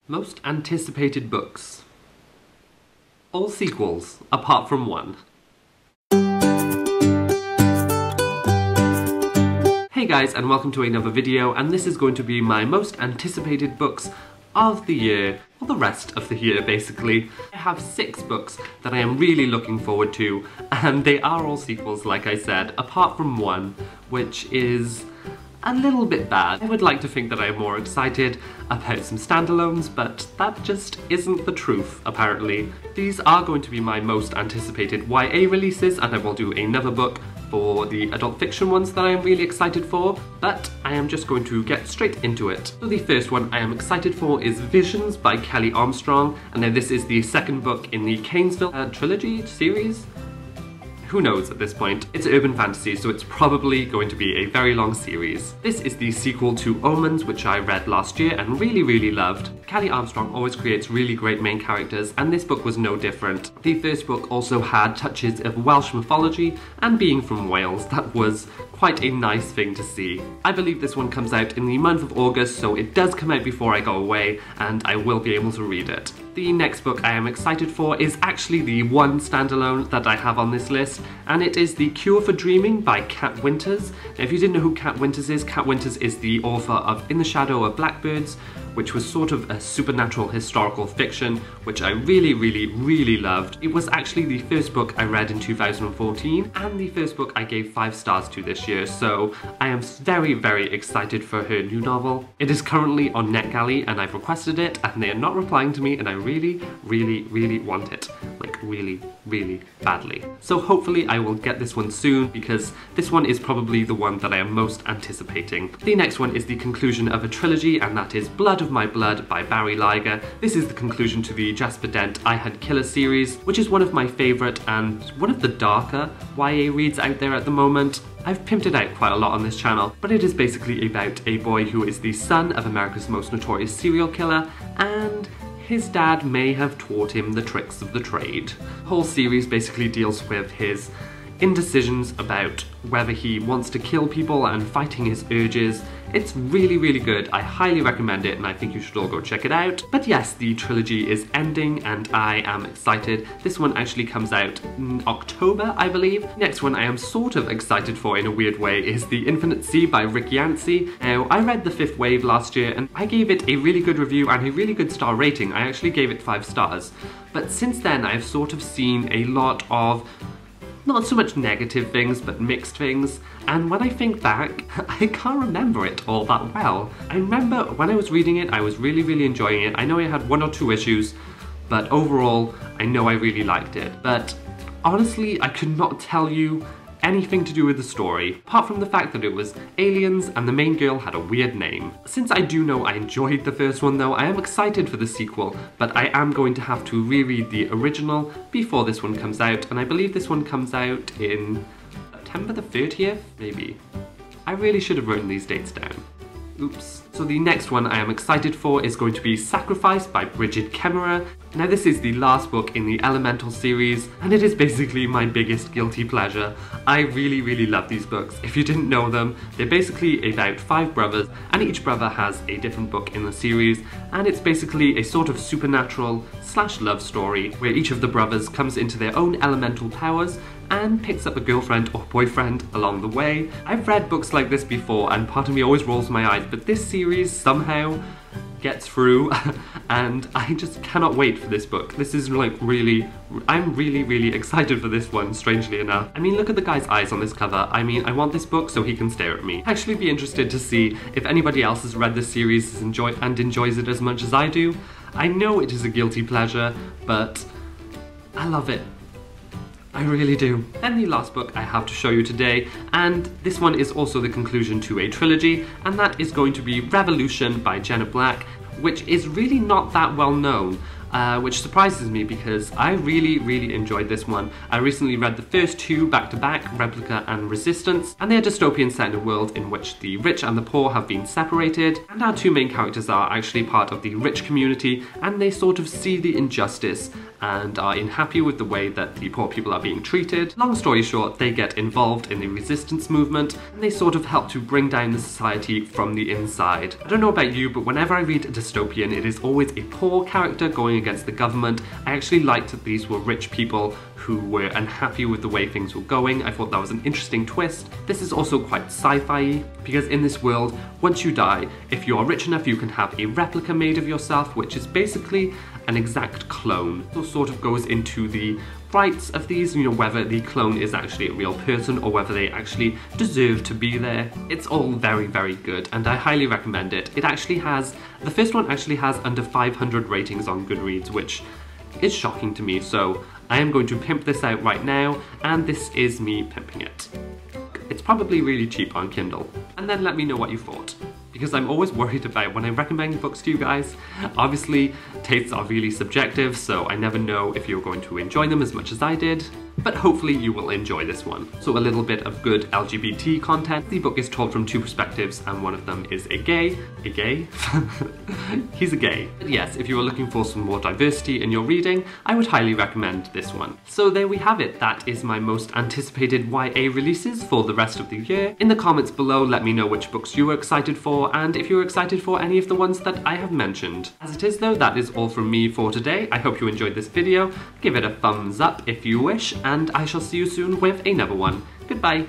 Most anticipated books. All sequels, apart from one. Hey guys, and welcome to another video, and this is going to be my most anticipated books of the year, or the rest of the year basically. I have 6 books that I am really looking forward to, and they are all sequels like I said, apart from one, which is a little bit bad. I would like to think that I am more excited about some standalones, but that just isn't the truth, apparently. These are going to be my most anticipated YA releases, and I will do another book for the adult fiction ones that I am really excited for, but I am just going to get straight into it. So the first one I am excited for is Visions by Kelly Armstrong, and then this is the second book in the Canesville trilogy series? Who knows at this point? It's urban fantasy, so it's probably going to be a very long series. This is the sequel to Omens, which I read last year and really loved. Kelly Armstrong always creates really great main characters, and this book was no different. The first book also had touches of Welsh mythology, and being from Wales, that was quite a nice thing to see. I believe this one comes out in the month of August, so it does come out before I go away, and I will be able to read it. The next book I am excited for is actually the one standalone that I have on this list, and it is The Cure for Dreaming by Kat Winters. Now, if you didn't know who Kat Winters is the author of In the Shadow of Blackbirds, which was sort of a supernatural historical fiction, which I really loved. It was actually the first book I read in 2014, and the first book I gave 5 stars to this year, so I am very excited for her new novel. It is currently on NetGalley, and I've requested it, and they are not replying to me, and I really want it. Like, really badly. So hopefully I will get this one soon, because this one is probably the one that I am most anticipating. The next one is the conclusion of a trilogy, and that is Blood of My Blood by Barry Liger. This is the conclusion to the Jasper Dent I Had Killer series, which is one of my favourite and one of the darker YA reads out there at the moment. I've pimped it out quite a lot on this channel, but it is basically about a boy who is the son of America's most notorious serial killer, and his dad may have taught him the tricks of the trade. The whole series basically deals with his indecisions about whether he wants to kill people and fighting his urges. It's really good. I highly recommend it, and I think you should all go check it out. But yes, the trilogy is ending, and I am excited. This one actually comes out in October, I believe. Next one I am sort of excited for in a weird way is The Infinite Sea by Rick Yancey. Now, I read The Fifth Wave last year, and I gave it a really good review and a really good star rating. I actually gave it 5 stars. But since then, I've sort of seen a lot of not so much negative things, but mixed things, and when I think back, I can't remember it all that well. I remember when I was reading it, I was really enjoying it. I know I had 1 or 2 issues, but overall, I know I really liked it. But honestly, I could not tell you anything to do with the story, apart from the fact that it was aliens and the main girl had a weird name. Since I do know I enjoyed the first one though, I am excited for the sequel, but I am going to have to reread the original before this one comes out, and I believe this one comes out in September the 30th, maybe. I really should have written these dates down. Oops. So the next one I am excited for is going to be Sacrifice by Bridget Kemmerer. Now this is the last book in the Elemental series, and it is basically my biggest guilty pleasure. I really love these books. If you didn't know them, they're basically about 5 brothers, and each brother has a different book in the series, and it's basically a sort of supernatural / love story where each of the brothers comes into their own elemental powers and picks up a girlfriend or boyfriend along the way. I've read books like this before, and part of me always rolls my eyes, but this series somehow gets through, and I just cannot wait for this book. This is like I'm really excited for this one, strangely enough. I mean, look at the guy's eyes on this cover. I mean, I want this book so he can stare at me. I'd actually be interested to see if anybody else has read this series and enjoys it as much as I do. I know it is a guilty pleasure, but I love it. I really do. Then the last book I have to show you today, and this one is also the conclusion to a trilogy, and that is going to be Revolution by Jenna Black, which is really not that well known. which surprises me because I really enjoyed this one. I recently read the first two back-to-back, Replica and Resistance, and they are dystopians set in a world in which the rich and the poor have been separated, and our two main characters are actually part of the rich community, and they sort of see the injustice and are unhappy with the way that the poor people are being treated. Long story short, they get involved in the resistance movement, and they sort of help to bring down the society from the inside. I don't know about you, but whenever I read a dystopian, it is always a poor character going against the government. I actually liked that these were rich people who were unhappy with the way things were going. I thought that was an interesting twist. This is also quite sci-fi, because in this world, once you die, if you are rich enough, you can have a replica made of yourself, which is basically an exact clone. So sort of goes into the rights of these, you know, whether the clone is actually a real person or whether they actually deserve to be there. It's all very good, and I highly recommend it. It actually has, the first one actually has under 500 ratings on Goodreads, which is shocking to me, so I am going to pimp this out right now, and this is me pimping it. It's probably really cheap on Kindle. And then let me know what you thought, because I'm always worried about when I recommend books to you guys. Obviously, tastes are really subjective, so I never know if you're going to enjoy them as much as I did, but hopefully you will enjoy this one. So a little bit of good LGBT content. The book is told from two perspectives, and one of them is a gay? He's a gay. But yes, if you are looking for some more diversity in your reading, I would highly recommend this one. So there we have it. That is my most anticipated YA releases for the rest of the year. In the comments below, let me know which books you were excited for, and if you were excited for any of the ones that I have mentioned. As it is though, that is all from me for today. I hope you enjoyed this video. Give it a thumbs up if you wish, and I shall see you soon with another one. Goodbye!